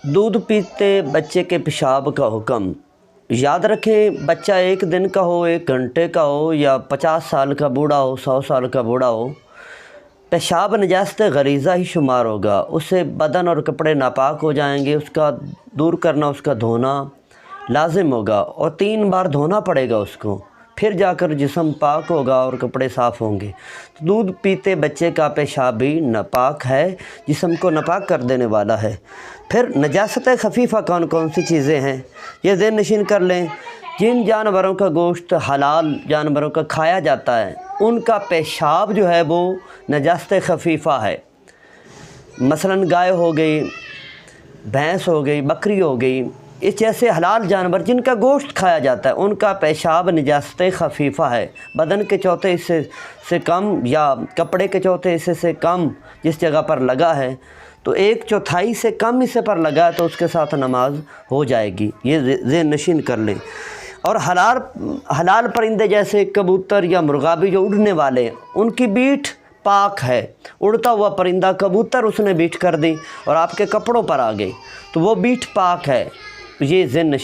दूध पीते बच्चे के पेशाब का हुक्म। याद रखें, बच्चा एक दिन का हो, 1 घंटे का हो या 50 साल का बूढ़ा हो, 100 साल का बूढ़ा हो, पेशाब नजास्त गरीज़ा ही शुमार होगा। उससे बदन और कपड़े नापाक हो जाएंगे। उसका दूर करना, उसका धोना लाजिम होगा और 3 बार धोना पड़ेगा उसको, फिर जाकर जिस्म पाक होगा और कपड़े साफ़ होंगे। तो दूध पीते बच्चे का पेशाब भी नापाक है, जिस्म को नापाक कर देने वाला है। फिर नजासत खफीफ़ा कौन कौन सी चीज़ें हैं, ये ज़हन नशीन कर लें। जिन जानवरों का गोश्त हलाल जानवरों का खाया जाता है, उनका पेशाब जो है वो नजासत खफीफ़ा है। मसलन गाय हो गई, भैंस हो गई, बकरी हो गई, इस जैसे हलाल जानवर जिनका गोश्त खाया जाता है, उनका पेशाब निजासत खफीफ़ा है। बदन के चौथे हिस्से से कम या कपड़े के चौथे हिस्से से कम जिस जगह पर लगा है, तो 1/4 से कम हिस्से पर लगा है तो उसके साथ नमाज हो जाएगी। ये ज़हन नशीन कर लें। और हलाल परिंदे जैसे कबूतर या मुर्गाबी जो उड़ने वाले हैं, उनकी बीठ पाक है। उड़ता हुआ परिंदा कबूतर, उसने बीठ कर दी और आपके कपड़ों पर आ गई, तो वो बीठ पाक है। ये ज़हन नशीन